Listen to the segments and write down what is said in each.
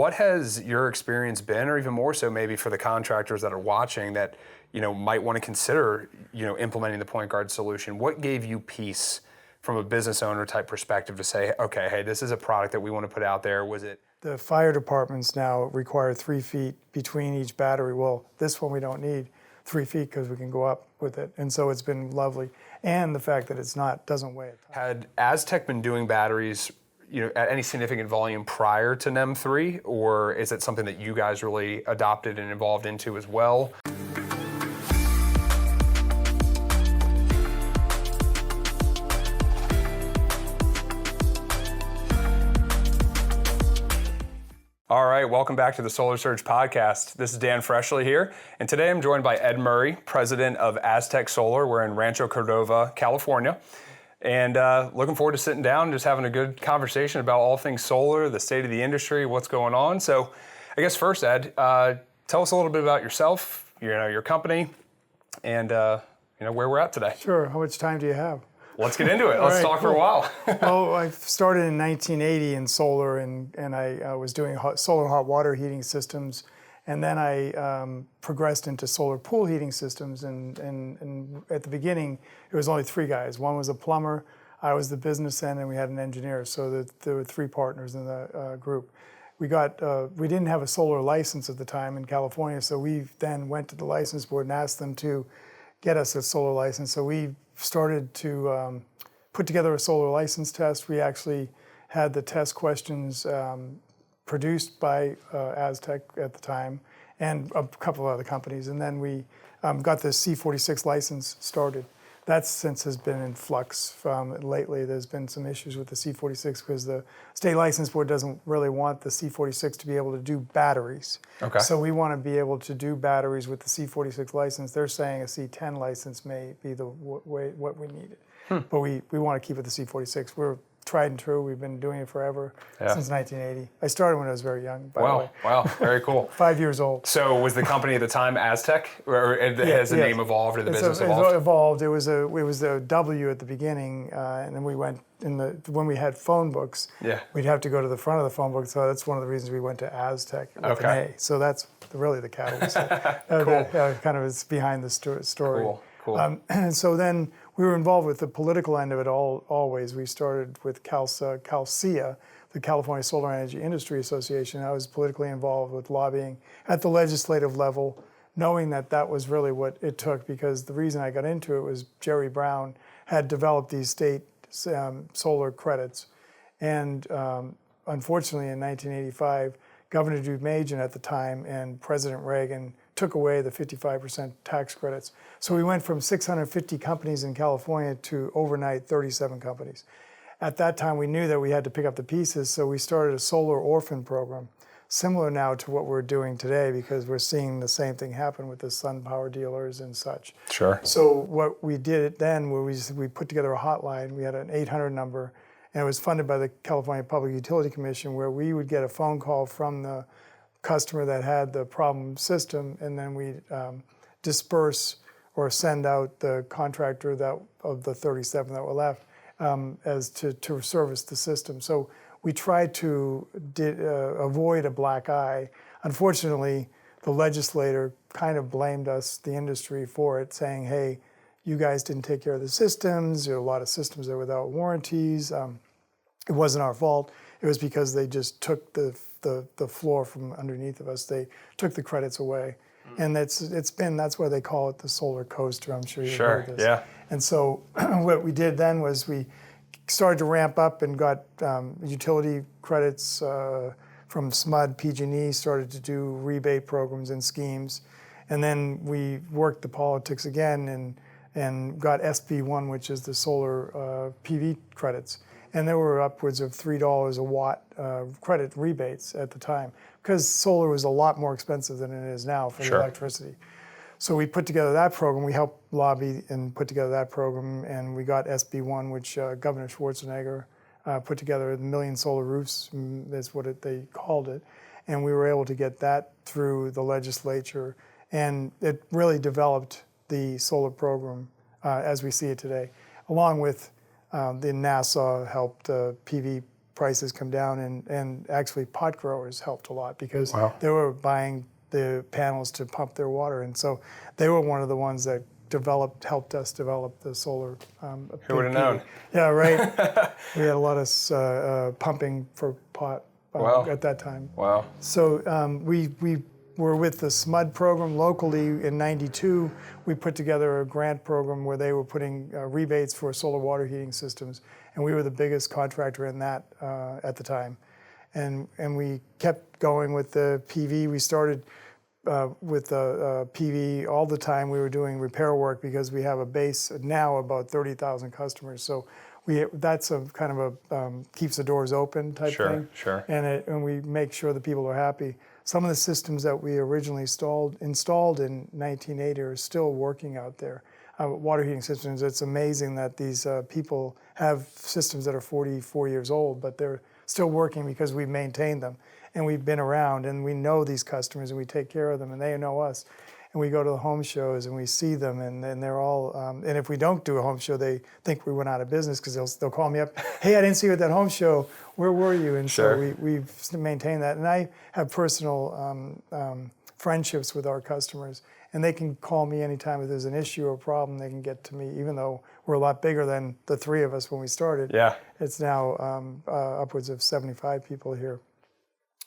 What has your experience been, or even more so maybe for the contractors that are watching that, might want to consider, implementing the Point Guard solution? What gave you peace from a business owner type perspective to say, okay, hey, this is a product that we want to put out there? Was it? The fire departments now require 3 feet between each battery. Well, this one we don't need 3 feet because we can go up with it. And so it's been lovely. And the fact that doesn't weigh a ton. Had Aztec been doing batteries, at any significant volume prior to NEM 3, or is it something that you guys really adopted and evolved into as well? All right, welcome back to the Solar Surge podcast. This is Dan Freshley here, and today I'm joined by Ed Murray, president of Aztec Solar. We're in Rancho Cordova, California, and looking forward to sitting down and just having a good conversation about all things solar, the state of the industry, what's going on. So I guess first, Ed, tell us a little bit about yourself, your company, and where we're at today. Sure, how much time do you have? Let's get into it. Let's talk for a while. Well, I started in 1980 in solar, and I was doing solar hot water heating systems, and then I progressed into solar pool heating systems. And at the beginning, it was only 3 guys. One was a plumber, I was the business end, and we had an engineer. So there were 3 partners in the group. We didn't have a solar license at the time in California, so we then went to the license board and asked them to get us a solar license. So we started to put together a solar license test. We actually had the test questions produced by Aztec at the time and a couple of other companies. And then we got the C46 license started. That since has been in flux lately. There's been some issues with the C46 because the state license board doesn't really want the C46 to be able to do batteries. Okay. So we want to be able to do batteries with the C46 license. They're saying a C10 license may be the way what we needed. But we want to keep it the C46. We're tried and true. We've been doing it forever, since 1980. I started when I was very young, by the way. Wow, very cool. 5 years old. So was the company at the time Aztec, or has the name evolved, or the business evolved? It evolved. It was a W at the beginning, and then we went when we had phone books. Yeah. We'd have to go to the front of the phone book. So that's one of the reasons we went to Aztec with an A. So that's really the catalyst. Cool. Kind of is behind the story. Cool. And so then we were involved with the political end of it always. We started with CalSIA, the California Solar Energy Industry Association. I was politically involved with lobbying at the legislative level, knowing that was really what it took, because the reason I got into it was Jerry Brown had developed these state solar credits. And unfortunately, in 1985, Governor Deukmejian at the time and President Reagan took away the 55% tax credits. So we went from 650 companies in California to overnight 37 companies. At that time, we knew that we had to pick up the pieces, so we started a solar orphan program, similar now to what we're doing today, because we're seeing the same thing happen with the SunPower dealers and such. Sure. So what we did then was we put together a hotline. We had an 800 number, and it was funded by the California Public Utility Commission, where we would get a phone call from the customer that had the problem system, and then we'd disperse or send out the contractor of the 37 that were left as to service the system. So we tried to avoid a black eye. Unfortunately, the legislator kind of blamed us, the industry, for it, saying, hey, you guys didn't take care of the systems. There are a lot of systems that are without warranties. It wasn't our fault. It was because they just took the floor from underneath of us. They took the credits away. And that's why they call it the solar coaster. I'm sure you've heard this. Yeah. And so what we did then was we started to ramp up and got utility credits from SMUD. PG&E started to do rebate programs and schemes. And then we worked the politics again and got SB1, which is the solar PV credits. And there were upwards of $3 a watt credit rebates at the time, because solar was a lot more expensive than it is now for the electricity. So we put together that program. We helped lobby and put together that program, and we got SB1, which Governor Schwarzenegger put together. 1 million solar roofs is what they called it. And we were able to get that through the legislature. And it really developed the solar program as we see it today, along with the NASA helped PV prices come down, and actually pot growers helped a lot because Wow. they were buying the panels to pump their water, and so they were one of the ones that helped us develop the solar. Who would have known? Yeah, right. We had a lot of pumping for pot Wow. at that time. Wow. So we were with the SMUD program locally in '92. We put together a grant program where they were putting rebates for solar water heating systems, and we were the biggest contractor in that at the time. And we kept going with the PV. We started with the PV all the time. We were doing repair work because we have a base now about 30,000 customers. So that's a kind of a keeps the doors open type thing. Sure. And we make sure that people are happy. Some of the systems that we originally installed in 1980 are still working out there. Water heating systems, it's amazing that these people have systems that are 44 years old, but they're still working because we've maintained them. And we've been around, and we know these customers, and we take care of them, and they know us. And we go to the home shows, and we see them, and they're all. And if we don't do a home show, they think we went out of business because they'll call me up. Hey, I didn't see you at that home show. Where were you? And Sure. so we've maintained that. And I have personal friendships with our customers, and they can call me anytime if there's an issue or a problem. They can get to me, even though we're a lot bigger than the three of us when we started. Yeah. It's now upwards of 75 people here.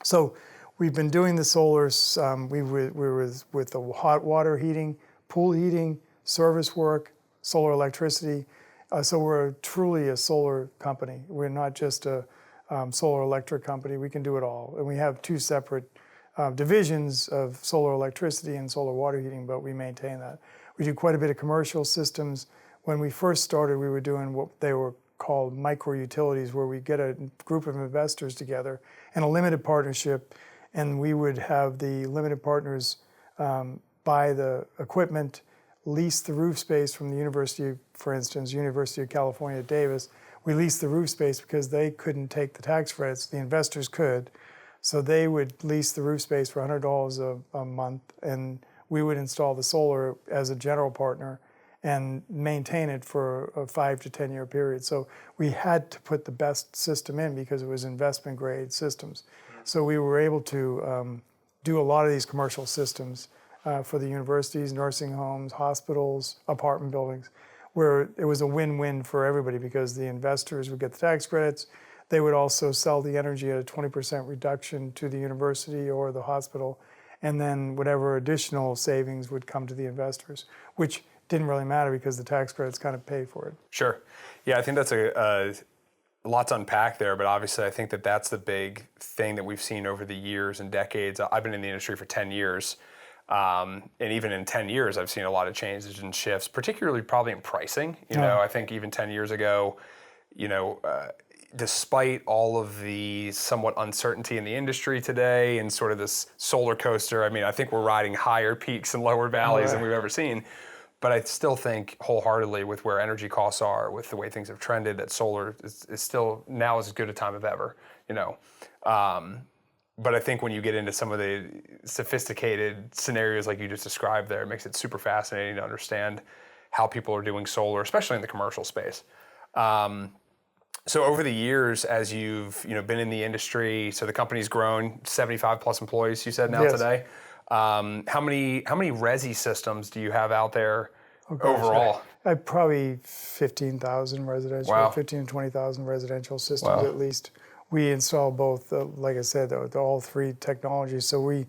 So we've been doing the solars. We were with the hot water heating, pool heating, service work, solar electricity. So we're truly a solar company. We're not just a solar electric company. We can do it all. And we have two separate divisions of solar electricity and solar water heating, but we maintain that. We do quite a bit of commercial systems. When we first started, we were doing what they were called micro utilities, where we get a group of investors together and a limited partnership, and we would have the limited partners buy the equipment, lease the roof space from the university, for instance, University of California, Davis. We leased the roof space because they couldn't take the tax credits. The investors could. So they would lease the roof space for $100 a month, and we would install the solar as a general partner and maintain it for a 5 to 10 year period. So we had to put the best system in because it was investment grade systems. So we were able to do a lot of these commercial systems for the universities, nursing homes, hospitals, apartment buildings, where it was a win-win for everybody because the investors would get the tax credits. They would also sell the energy at a 20% reduction to the university or the hospital, and then whatever additional savings would come to the investors, which didn't really matter because the tax credits kind of pay for it. Sure. Yeah, I think that's a lot to unpack there, but obviously I think that that's the big thing that we've seen over the years and decades. I've been in the industry for 10 years, and even in 10 years, I've seen a lot of changes and shifts, particularly probably in pricing. You know, I think even 10 years ago, despite all of the somewhat uncertainty in the industry today and sort of this solar coaster, I mean, I think we're riding higher peaks and lower valleys than we've ever seen. But I still think wholeheartedly with where energy costs are, with the way things have trended, that solar is still now as good a time as ever, But I think when you get into some of the sophisticated scenarios like you just described there, it makes it super fascinating to understand how people are doing solar, especially in the commercial space. So over the years, as you've been in the industry, so the company's grown 75 plus employees, you said now today. How many resi systems do you have out there overall? I probably 15,000 residential, Wow. 15 to 20,000 residential systems at least. We install both, like I said, all three technologies. So we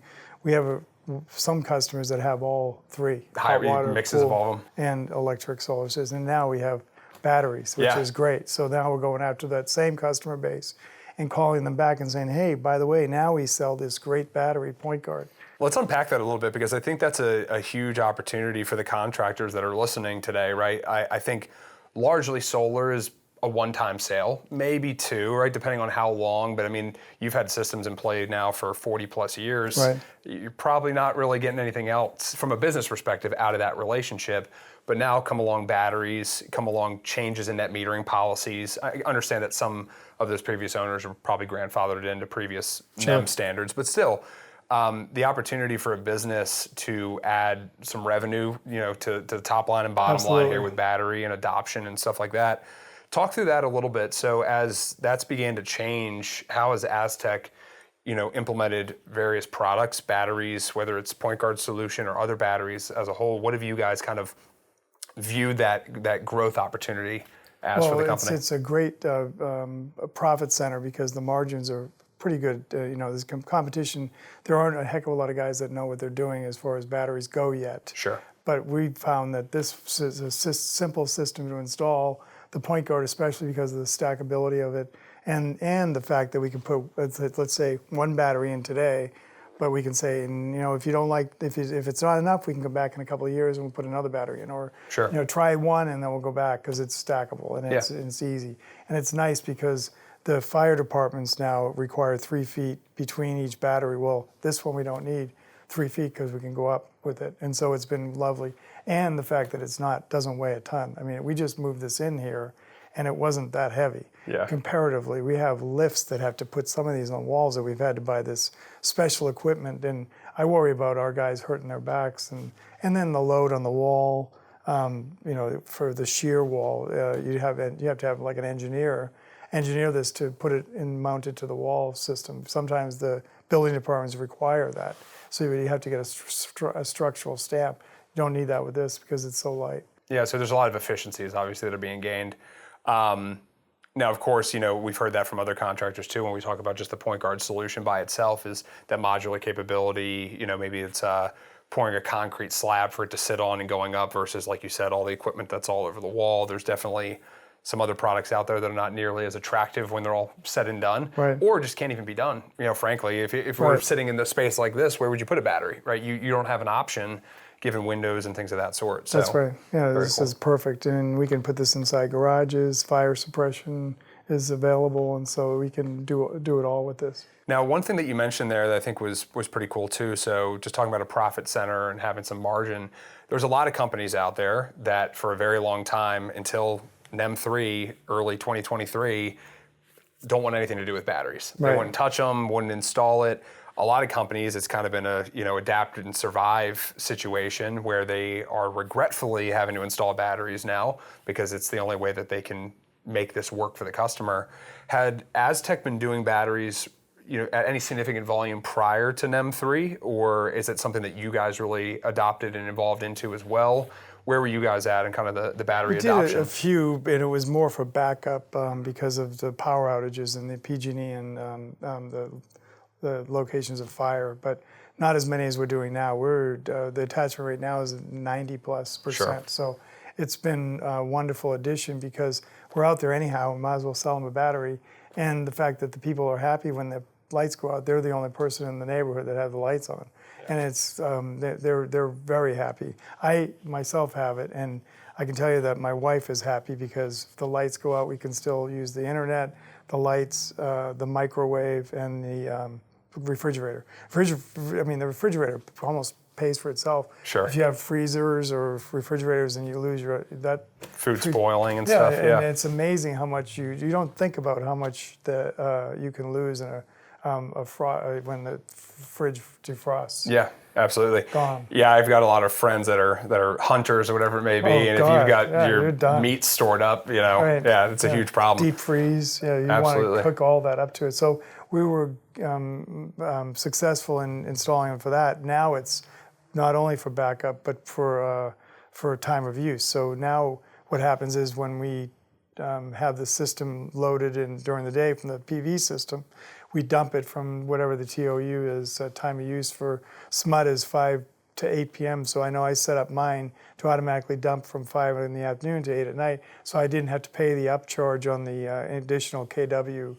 have some customers that have all three. Hot water, mixes of all of them. And electric solar systems. And now we have batteries, which is great. So now we're going after that same customer base and calling them back and saying, hey, by the way, now we sell this great battery point guard. Let's unpack that a little bit because I think that's a huge opportunity for the contractors that are listening today, right? I think largely solar is a one-time sale, maybe two, right? Depending on how long, but I mean, you've had systems in play now for 40 plus years. Right. You're probably not really getting anything else from a business perspective out of that relationship. But now come along batteries, come along changes in net metering policies. I understand that some of those previous owners are probably grandfathered into previous NEM standards, but still, the opportunity for a business to add some revenue, to the top line and bottom line here with battery and adoption and stuff like that, Talk through that a little bit. So as that's began to change, how has Aztec, implemented various products, batteries, whether it's Point Guard solution or other batteries as a whole? What have you guys kind of viewed that growth opportunity as for the company? It's a great profit center because the margins are pretty good. There's competition. There aren't a heck of a lot of guys that know what they're doing as far as batteries go yet. Sure. But we found that this is a simple system to install, the Point Guard especially because of the stackability of it, and the fact that we can put, let's say, one battery in today, but we can say, if you don't like, if it's not enough, we can come back in a couple of years and we'll put another battery in, or sure. Try one and then we'll go back because it's stackable and it's easy. And it's nice because the fire departments now require 3 feet between each battery. Well, this one we don't need 3 feet because we can go up with it. And so it's been lovely. And the fact that doesn't weigh a ton. I mean, we just moved this in here and it wasn't that heavy. Yeah. Comparatively, we have lifts that have to put some of these on walls that we've had to buy this special equipment. And I worry about our guys hurting their backs and then the load on the wall. For the shear wall, you have to have like an engineer this to put it and mount it to the wall system. Sometimes the building departments require that. So you have to get a structural stamp. You don't need that with this because it's so light. Yeah, so there's a lot of efficiencies, obviously, that are being gained. Now, of course, we've heard that from other contractors too when we talk about just the Point Guard solution by itself is that modular capability. Maybe it's pouring a concrete slab for it to sit on and going up versus, like you said, all the equipment that's all over the wall. There's definitely some other products out there that are not nearly as attractive when they're all said and done, right. Or just can't even be done. Frankly, if we're sitting in the space like this, where would you put a battery, right? You don't have an option given windows and things of that sort. So, that's right. Yeah, this cool. is perfect. And we can put this inside garages, fire suppression is available, and so we can do it all with this. Now, one thing that you mentioned there that I think was pretty cool too, so just talking about a profit center and having some margin, there's a lot of companies out there that for a very long time, until NEM 3, early 2023, don't want anything to do with batteries. Right. They wouldn't touch them, wouldn't install it. A lot of companies, it's kind of been a adapt and survive situation where they are regretfully having to install batteries now because it's the only way that they can make this work for the customer. Had Aztec been doing batteries at any significant volume prior to NEM 3, or is it something that you guys really adopted and evolved into as well? Where were you guys at in kind of the battery adoption? We did a few, and it was more for backup because of the power outages and the PG&E and the locations of fire, but not as many as we're doing now. The attachment rate now is 90+%. Sure. So it's been a wonderful addition because we're out there anyhow. We might as well sell them a battery. And the fact that the people are happy when the lights go out, they're the only person in the neighborhood that have the lights on. And it's they're very happy. I myself have it, and I can tell you that my wife is happy because if the lights go out, we can still use the internet, the lights, the microwave, and the refrigerator. The refrigerator almost pays for itself. Sure. If you have freezers or refrigerators and you lose food spoiling and stuff. Yeah, and it's amazing how much you don't think about how much you can lose in when the fridge defrosts. Yeah, absolutely. Gone. Yeah, I've got a lot of friends that are hunters or whatever it may be, and God. if you've got your meat stored up, right. Yeah, it's a huge problem. Deep freeze. Yeah, you Absolutely. want to cook all that up to it. So we were successful in installing them for that. Now it's not only for backup, but for time of use. So now what happens is when we have the system loaded in during the day from the PV system, we dump it from whatever the TOU is, time of use for SMUD is 5 to 8 p.m. So I know I set up mine to automatically dump from 5 in the afternoon to 8 at night. So I didn't have to pay the upcharge on the additional KW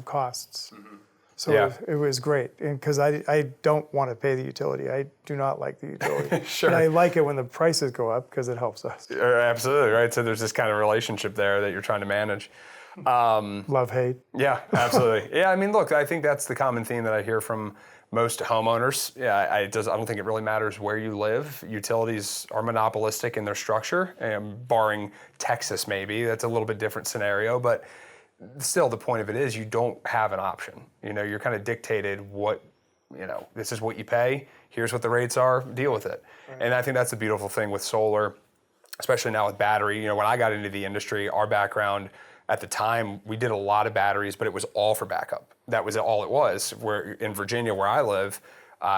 costs. Mm-hmm. So yeah. it was great, because I don't want to pay the utility. I do not like the utility. Sure. But I like it when the prices go up because it helps us. Absolutely, right? So there's this kind of relationship there that you're trying to manage. Love, hate. Yeah, absolutely. Yeah, I mean, look, I think that's the common theme that I hear from most homeowners. Yeah, I don't think it really matters where you live. Utilities are monopolistic in their structure, barring Texas maybe. That's a little bit different scenario, but still the point of it is you don't have an option. You're kind of dictated this is what you pay, here's what the rates are, deal with it. Right. And I think that's the beautiful thing with solar. especially now with battery. When I got into the industry, our background at the time, we did a lot of batteries, but it was all for backup. That was all it was. Where in Virginia, where I live,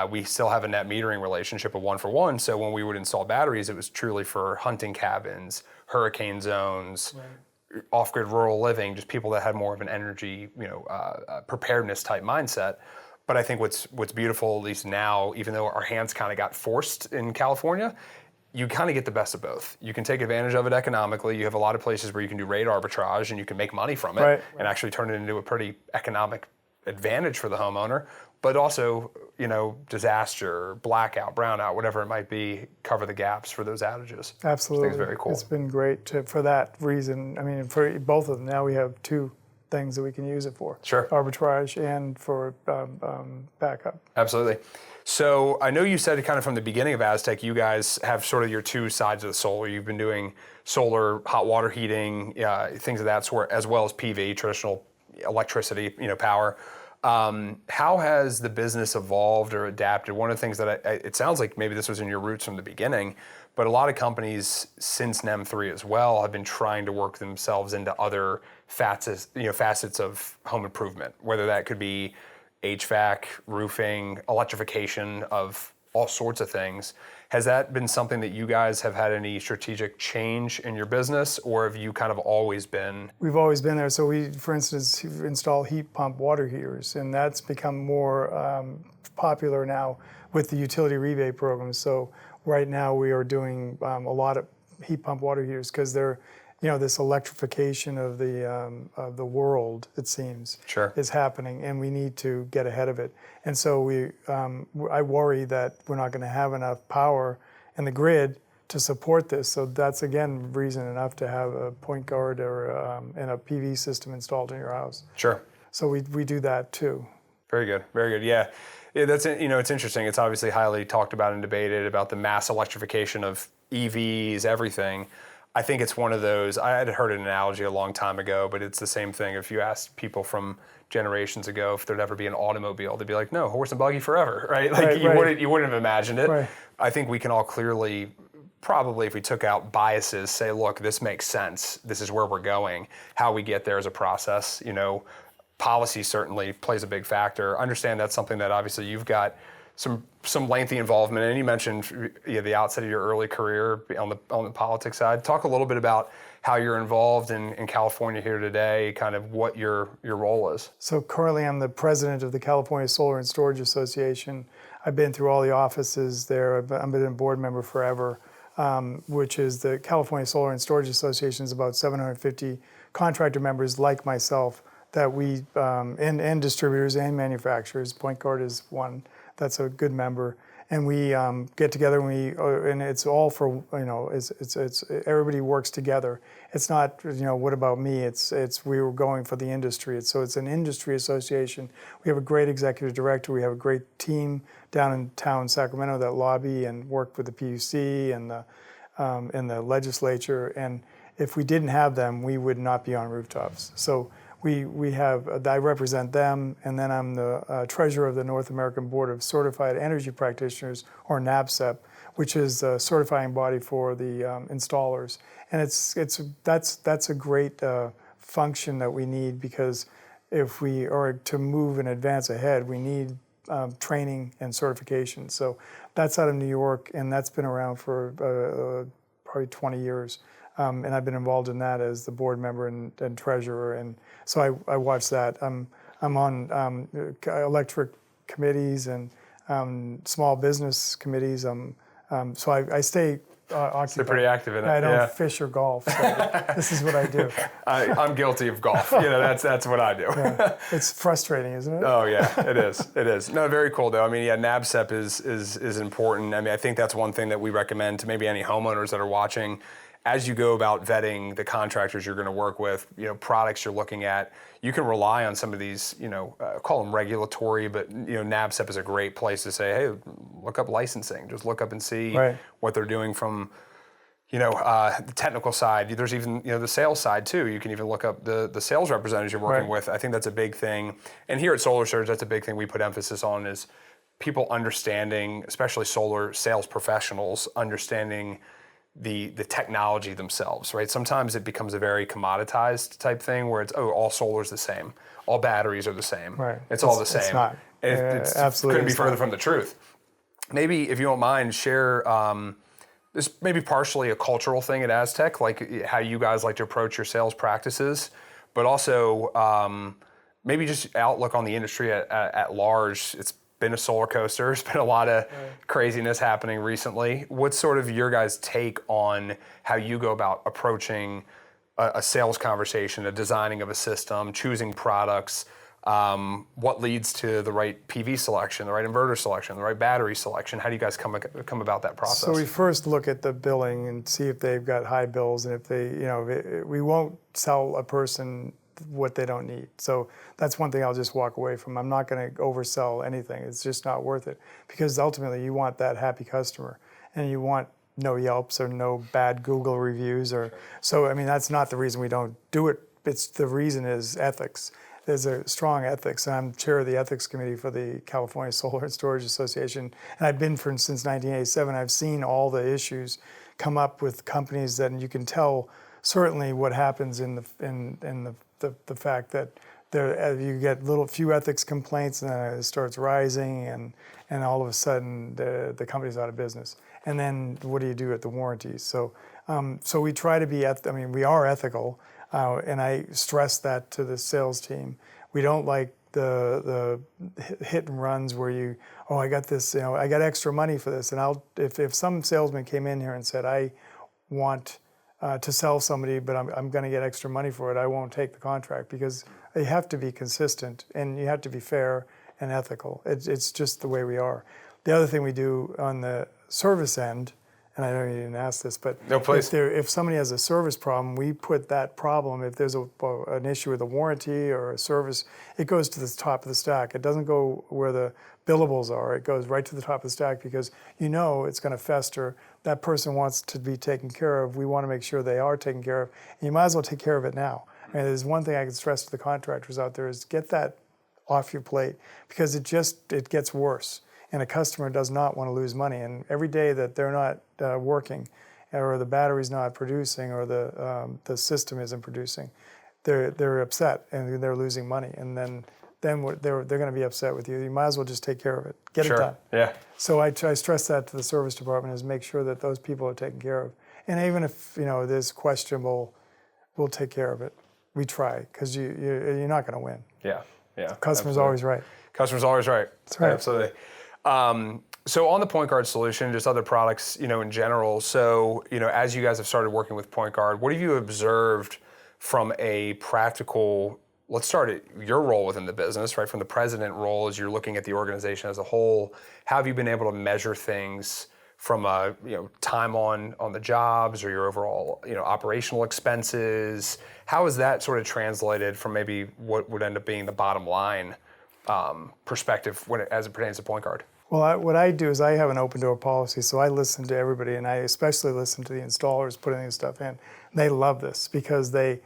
we still have a net metering relationship of 1-for-1. So when we would install batteries, it was truly for hunting cabins, hurricane zones, off-grid rural living, just people that had more of an energy, preparedness type mindset. But I think what's beautiful, at least now, even though our hands kind of got forced in California, you kind of get the best of both. You can take advantage of it economically. You have a lot of places where you can do rate arbitrage and you can make money from it and actually turn it into a pretty economic advantage for the homeowner. But also, disaster, blackout, brownout, whatever it might be, cover the gaps for those outages. Absolutely. I think it's very cool. It's been great for that reason. I mean, for both of them, now we have two things that we can use it for. Sure. Arbitrage and for backup. Absolutely. So I know you said kind of from the beginning of Aztec, you guys have sort of your two sides of the solar. You've been doing solar, hot water heating, things of that sort, as well as PV, traditional electricity, power. How has the business evolved or adapted? One of the things that it sounds like maybe this was in your roots from the beginning, but a lot of companies since NEM 3 as well have been trying to work themselves into other facets of home improvement, whether that could be HVAC, roofing, electrification of all sorts of things. Has that been something that you guys have had any strategic change in your business, or have you kind of always been? We've always been there. So we, for instance, install heat pump water heaters, and that's become more popular now with the utility rebate programs. So right now we are doing a lot of heat pump water heaters because they're, this electrification of the world, it seems, is happening, and we need to get ahead of it. And so I worry that we're not going to have enough power in the grid to support this. So that's, again, reason enough to have a point guard or and a PV system installed in your house. Sure. So we do that too. Very good. Very good. Yeah. That's, it's interesting. It's obviously highly talked about and debated about the mass electrification of EVs, everything. I think it's one of those, I had heard an analogy a long time ago, but it's the same thing. If you asked people from generations ago if there'd ever be an automobile, they'd be like, no, horse and buggy forever, right? Like you wouldn't have imagined it. Right. I think we can all clearly, probably if we took out biases, say, look, this makes sense. This is where we're going. How we get there is a process. Policy certainly plays a big factor. Understand that's something that obviously you've got some lengthy involvement, and you mentioned the outset of your early career on the politics side. Talk a little bit about how you're involved in California here today, kind of what your role is. So currently I'm the president of the California Solar and Storage Association. I've been through all the offices there. I've been a board member forever, which is the California Solar and Storage Association is about 750 contractor members like myself that we, and distributors and manufacturers. Point Guard is one. That's a good member, and we get together and it's all for it's everybody works together. It's not what about me? It's we were going for the industry. It's an industry association. We have a great executive director. We have a great team down in town, Sacramento, that lobby and work with the PUC and the legislature. And if we didn't have them, we would not be on rooftops. So. I represent them, and then I'm the treasurer of the North American Board of Certified Energy Practitioners, or NABCEP, which is the certifying body for the installers. And that's a great function that we need, because if we are to move and advance ahead, we need training and certification. So that's out of New York, and that's been around for probably 20 years. And I've been involved in that as the board member and treasurer, and so I watch that. I'm on electric committees and small business committees. So I stay occupied. They're pretty active in it. I don't fish or golf. So this is what I do. I'm guilty of golf. That's what I do. Yeah. It's frustrating, isn't it? Oh yeah, it is. It is. No, very cool though. I mean, yeah, NABCEP is important. I mean, I think that's one thing that we recommend to maybe any homeowners that are watching. As you go about vetting the contractors you're going to work with, products you're looking at, you can rely on some of these, call them regulatory, but NABCEP is a great place to say, hey, look up licensing. Just look up and see what they're doing from, the technical side. There's even, the sales side too. You can even look up the sales representatives you're working with. I think that's a big thing. And here at Solar Surge, that's a big thing we put emphasis on is people understanding, especially solar sales professionals, understanding the technology themselves, right? Sometimes it becomes a very commoditized type thing where it's, all solar's the same, all batteries are the same, Right. it's all the same. It's not. It's Absolutely, couldn't be it's further not. from the truth. Maybe if you don't mind, share this maybe partially a cultural thing at Aztec, like how you guys like to approach your sales practices, but also maybe just outlook on the industry at large. It's been a solar coaster. There's been a lot of craziness happening recently. What's sort of your guys' take on how you go about approaching a sales conversation, a designing of a system, choosing products, what leads to the right PV selection, the right inverter selection, the right battery selection? How do you guys come about that process? So we first look at the billing and see if they've got high bills, and if they, we won't sell a person what they don't need. So that's one thing I'll just walk away from. I'm not going to oversell anything. It's just not worth it, because ultimately you want that happy customer, and you want no Yelps or no bad Google reviews. So I mean, that's not the reason we don't do it. It's the reason is ethics. There's a strong ethics, and I'm chair of the ethics committee for the California Solar and Storage Association, and I've been since 1987. I've seen all the issues come up with companies that, and you can tell certainly what happens in the fact that you get few ethics complaints, and then it starts rising, and all of a sudden the company's out of business. And then what do you do at the warranties? So we try to be we are ethical. And I stress that to the sales team. We don't like the hit and runs where I got this, I got extra money for this. And if some salesman came in here and said, I want to sell somebody, but I'm going to get extra money for it, I won't take the contract, because you have to be consistent and you have to be fair and ethical. It's just the way we are. The other thing we do on the service end, and I know you didn't ask this, but no, please. If somebody has a service problem, we put that problem, if there's an issue with a warranty or a service, it goes to the top of the stack. It doesn't go where the billables are. It goes right to the top of the stack, because it's going to fester. That person wants to be taken care of. We want to make sure they are taken care of. And you might as well take care of it now. I mean, there's one thing I can stress to the contractors out there is get that off your plate, because it gets worse. And a customer does not want to lose money. And every day that they're not working, or the battery's not producing, or the system isn't producing, they're upset and they're losing money. And then they're going to be upset with you. You might as well just take care of it. Get it done. Yeah. So I stress that to the service department, is make sure that those people are taken care of. And even if there's questionable, we'll take care of it. We try, because you're not going to win. Yeah. Customer's always right. Customer's always right. That's right. Absolutely. So on the Point Guard solution, just other products, in general. So, as you guys have started working with Point Guard, what have you observed from a practical, let's start at your role within the business, right? From the president role, as you're looking at the organization as a whole, how have you been able to measure things from a, time on the jobs, or your overall, operational expenses? How is that sort of translated from maybe what would end up being the bottom line perspective as it pertains to Point Guard? Well, what I do is I have an open door policy, so I listen to everybody, and I especially listen to the installers putting this stuff in. They love this, because the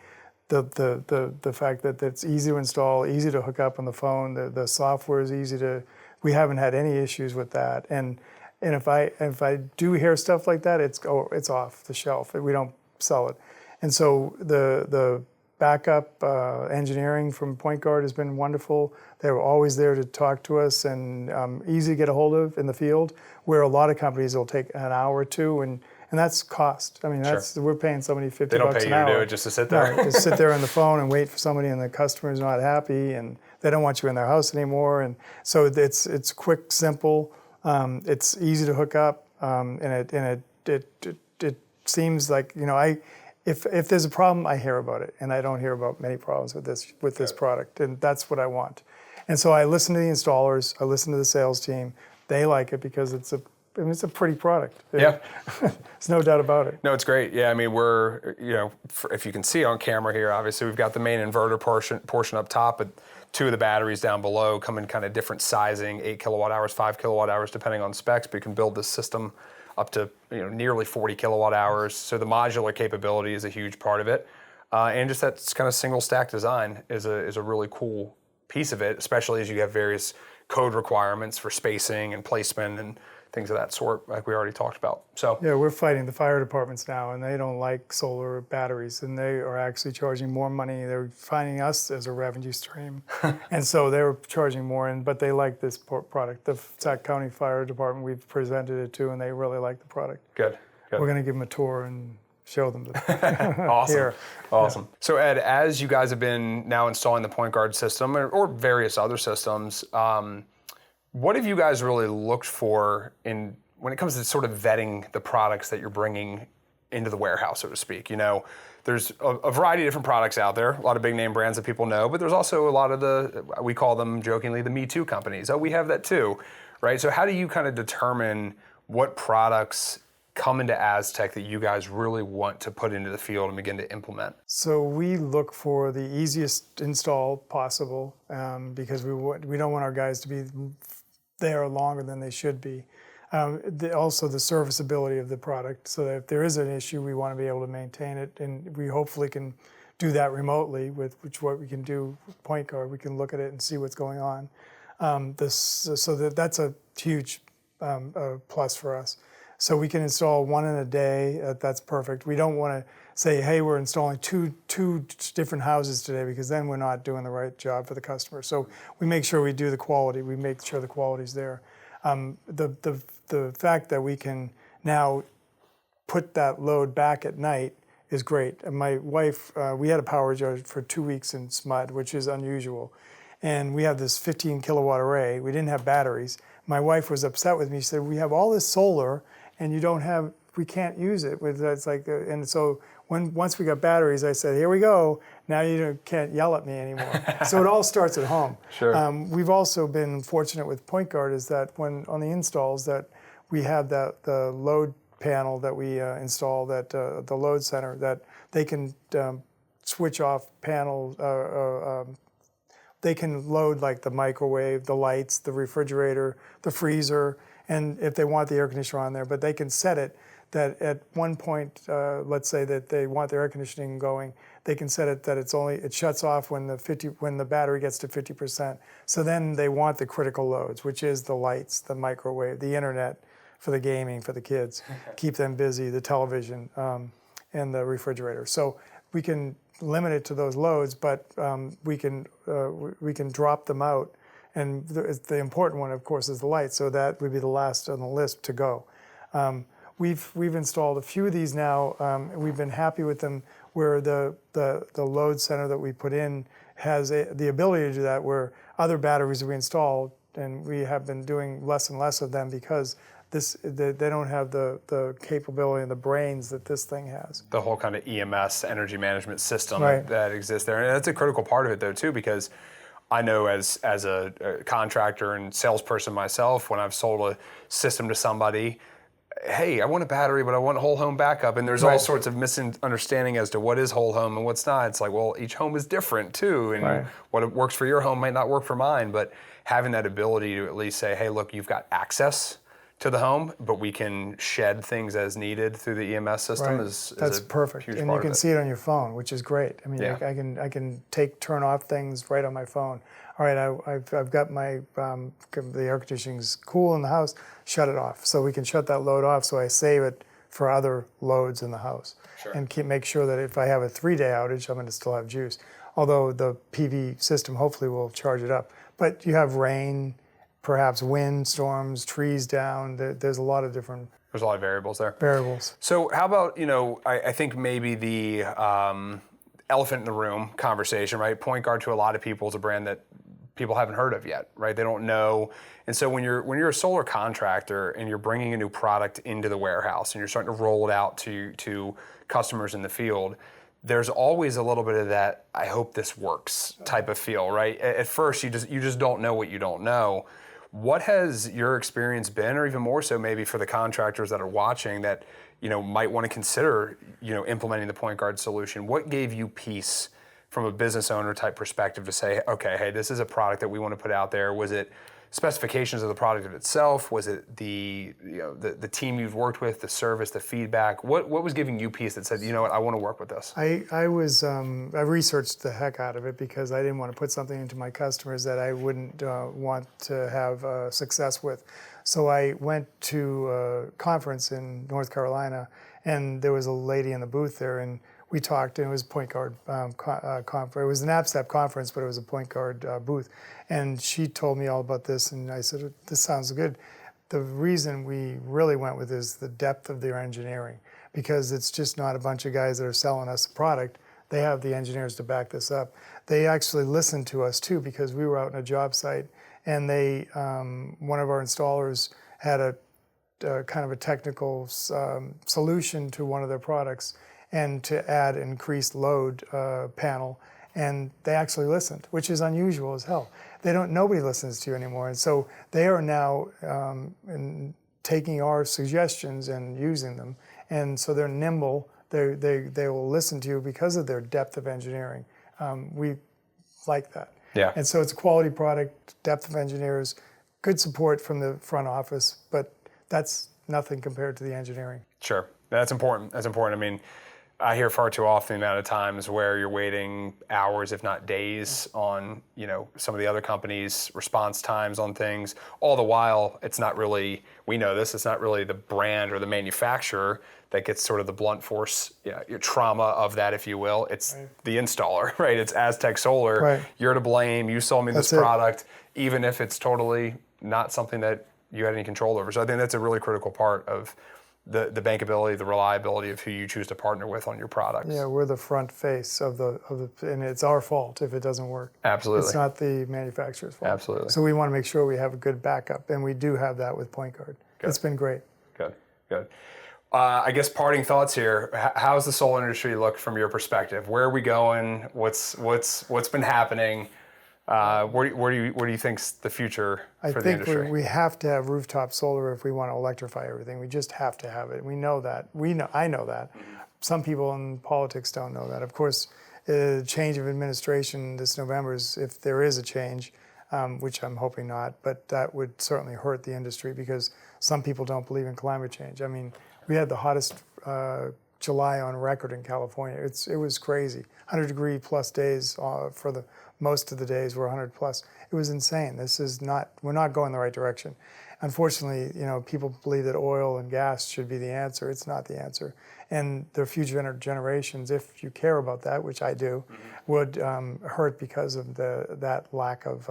fact that it's easy to install, easy to hook up on the phone, the software is easy to. We haven't had any issues with that, and if I do hear stuff like that, it's off the shelf. We don't sell it, and so the backup engineering from Point Guard has been wonderful. They were always there to talk to us, and easy to get a hold of in the field, where a lot of companies will take an hour or two, and that's cost. I mean, we're paying somebody $50 an hour. They don't pay you to do it just to sit there. No, just sit there on the phone and wait for somebody, and the customer's not happy, and they don't want you in their house anymore. And so it's quick, simple. It's easy to hook up, and it seems like If there's a problem, I hear about it, and I don't hear about many problems with this product, and that's what I want. And so I listen to the installers, I listen to the sales team. They like it because it's a pretty product. Yeah, there's no doubt about it. No, it's great. Yeah, I mean, we're if you can see on camera here, obviously we've got the main inverter portion up top, but two of the batteries down below come in kind of different sizing, 8 kilowatt hours, 5 kilowatt hours, depending on specs. But you can build this system up to nearly 40 kilowatt hours. So the modular capability is a huge part of it, and just that kind of single stack design is a really cool piece of it, especially as you have various code requirements for spacing and placement and things of that sort, like we already talked about. So Yeah, we're fighting the fire departments now, and they don't like solar batteries, and they are actually charging more money. They're finding us as a revenue stream, and so they're charging more. But they like this product. The Sac County Fire Department, we've presented it to, and they really like the product. good. We're going to give them a tour and show them Awesome. here. Awesome. Yeah. So Ed, as you guys have been now installing the Point Guard system or various other systems, what have you guys really looked for when it comes to sort of vetting the products that you're bringing into the warehouse, so to speak? You know, there's a variety of different products out there, a lot of big name brands that people know, but there's also a lot of we call them jokingly the Me Too companies. Oh, we have that too, right? So how do you kind of determine what products come into Aztec that you guys really want to put into the field and begin to implement? So we look for the easiest install possible because we don't want our guys to be there longer than they should be. Also the serviceability of the product, so that if there is an issue, we want to be able to maintain it, and we hopefully can do that remotely with what we can do with Point Guard. We can look at it and see what's going on. That's a huge plus for us. So we can install one in a day. That's perfect. We don't want to say, hey, we're installing two different houses today, because then we're not doing the right job for the customer. So we make sure we do the quality. We make sure the quality's there. The fact that we can now put that load back at night is great. And my wife, we had a power outage for 2 weeks in SMUD, which is unusual. And we have this 15 kilowatt array. We didn't have batteries. My wife was upset with me. She said, we have all this solar, and we can't use it. It's like, and so once we got batteries, I said, here we go. Now you can't yell at me anymore. So it all starts at home. Sure. We've also been fortunate with Point Guard is that when on the installs that we have the load panel that we install, that the load center, that they can switch off panels. They can load like the microwave, the lights, the refrigerator, the freezer, and if they want the air conditioner on there, but they can set it that at one point, let's say that they want their air conditioning going, they can set it that it shuts off when the battery gets to 50%. So then they want the critical loads, which is the lights, the microwave, the internet for the gaming for the kids, keep them busy, the television, and the refrigerator. So we can limit it to those loads, but we can drop them out. And the important one, of course, is the light. So that would be the last on the list to go. We've installed a few of these now. We've been happy with them. Where the load center that we put in has the ability to do that. Where other batteries that we installed, and we have been doing less and less of them because they don't have the capability and the brains that this thing has. The whole kind of EMS, energy management system, right, that exists there. And that's a critical part of it, though, too, because I know as a contractor and salesperson myself, when I've sold a system to somebody, hey, I want a battery, but I want whole home backup. And there's all sorts of misunderstanding as to what is whole home and what's not. It's like, well, each home is different, too. And what works for your home might not work for mine. But having that ability to at least say, hey, look, you've got access to the home, but we can shed things as needed through the EMS system that's perfect. Huge and part you can of it. see it on your phone, which is great. I mean, I can turn off things right on my phone. All right, I've got my the air conditioning's cool in the house. Shut it off, so we can shut that load off. So I save it for other loads in the house, and make sure that if I have a 3-day outage, I'm going to still have juice. Although the PV system hopefully will charge it up. But you have rain, perhaps wind, storms, trees down. There's a lot of different. There's a lot of variables there. So how about, I think maybe the elephant in the room conversation, right? Point Guard to a lot of people is a brand that people haven't heard of yet, right? They don't know. And so when you're a solar contractor and you're bringing a new product into the warehouse and you're starting to roll it out to customers in the field, there's always a little bit of that, I hope this works type of feel, right? At first, you just don't know what you don't know. What has your experience been, or even more so maybe for the contractors that are watching that, might want to consider, implementing the Point Guard solution? What gave you peace from a business owner type perspective to say, okay, hey, this is a product that we want to put out there? Was it specifications of the product itself? Was it the team you've worked with, the service, the feedback? What was giving you peace that said, you know what, I want to work with this? I researched the heck out of it because I didn't want to put something into my customers that I wouldn't want to have success with. So I went to a conference in North Carolina, and there was a lady in the booth there, and we talked, and it was a point guard conference. It was an AppStep conference, but it was a point guard booth. And she told me all about this, and I said, this sounds good. The reason we really went with is the depth of their engineering, because it's just not a bunch of guys that are selling us a product. They have the engineers to back this up. They actually listened to us too, because we were out on a job site, and they, one of our installers had a kind of a technical solution to one of their products, and to add increased load panel, and they actually listened, which is unusual as hell. Nobody listens to you anymore, and so they are now taking our suggestions and using them, and so they're nimble. They will listen to you because of their depth of engineering. We like that. Yeah. And so it's a quality product, depth of engineers, good support from the front office, but that's nothing compared to the engineering. Sure, that's important. That's important. I mean, I hear far too often the amount of times where you're waiting hours, if not days, on some of the other companies' response times on things. All the while, it's not really. We know this. It's not really the brand or the manufacturer that gets sort of the blunt force, your trauma of that, if you will. It's the installer, right? It's Aztec Solar. Right. You're to blame. You sold me this product, even if it's totally not something that you had any control over. So I think that's a really critical part of the bankability, the reliability of who you choose to partner with on your products. Yeah, we're the front face of the, and it's our fault if it doesn't work. Absolutely. It's not the manufacturer's fault. Absolutely. So we want to make sure we have a good backup, and we do have that with Point Guard. It's been great. Good. I guess parting thoughts here. How's the solar industry look from your perspective? Where are we going? What's been happening? Where do you think's the future for the industry? I think we have to have rooftop solar if we want to electrify everything. We just have to have it. We know that. I know that. Some people in politics don't know that. Of course, change of administration this November is, if there is a change, which I'm hoping not, but that would certainly hurt the industry because some people don't believe in climate change. I mean, we had the hottest July on record in California. It was crazy. 100-degree plus days for the most of the days were 100 plus. It was insane. We're not going the right direction. Unfortunately, people believe that oil and gas should be the answer. It's not the answer. And the future generations, if you care about that, which I do, would hurt because of that lack of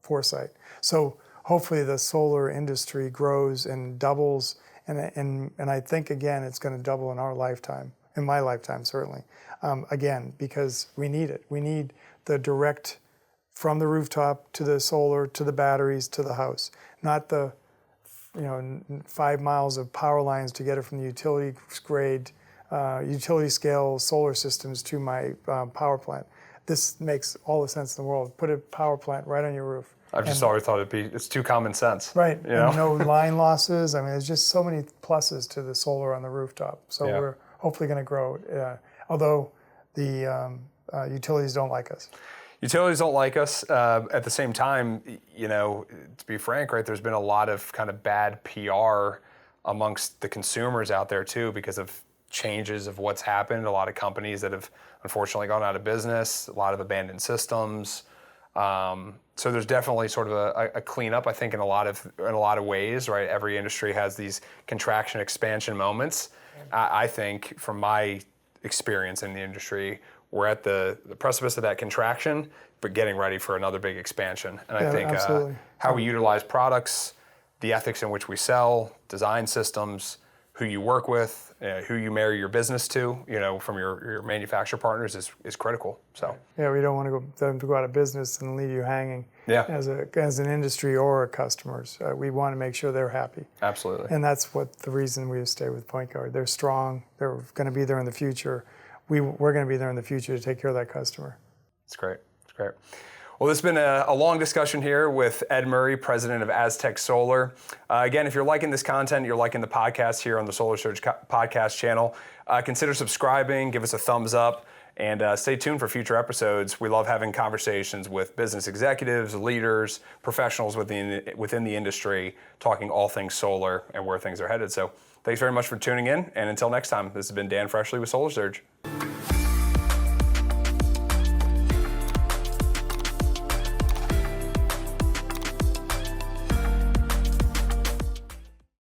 foresight. So hopefully the solar industry grows and doubles, and I think, again, it's going to double in our lifetime, in my lifetime certainly, again, because we need it. We need the direct from the rooftop to the solar to the batteries to the house, not the 5 miles of power lines to get it from the utility scale solar systems to my power plant. This makes all the sense in the world. Put a power plant right on your roof. I've just always thought it's too common sense. Right, and no line losses. I mean, there's just so many pluses to the solar on the rooftop. So we're hopefully going to grow, although the utilities don't like us. Utilities don't like us. At the same time, to be frank, right, there's been a lot of kind of bad PR amongst the consumers out there too because of changes of what's happened. A lot of companies that have unfortunately gone out of business, a lot of abandoned systems. So there's definitely sort of a cleanup, I think, in a lot of ways, right? Every industry has these contraction expansion moments. I think from my experience in the industry, we're at the precipice of that contraction, but getting ready for another big expansion. And I think how we utilize products, the ethics in which we sell, design systems, who you work with, who you marry your business to, from your manufacturer partners is critical. So yeah, we don't want them to go out of business and leave you hanging. Yeah. As an industry or customers, we want to make sure they're happy. Absolutely. And that's the reason we stay with Point Guard. They're strong. They're going to be there in the future. We're going to be there in the future to take care of that customer. It's great. It's great. Well, this has been a long discussion here with Ed Murray, president of Aztec Solar. Again, if you're liking this content, you're liking the podcast here on the Solar Surge podcast channel, consider subscribing, give us a thumbs up, And stay tuned for future episodes. We love having conversations with business executives, leaders, professionals within the industry, talking all things solar and where things are headed. So thanks very much for tuning in. And until next time, this has been Dan Freshley with Solar Surge.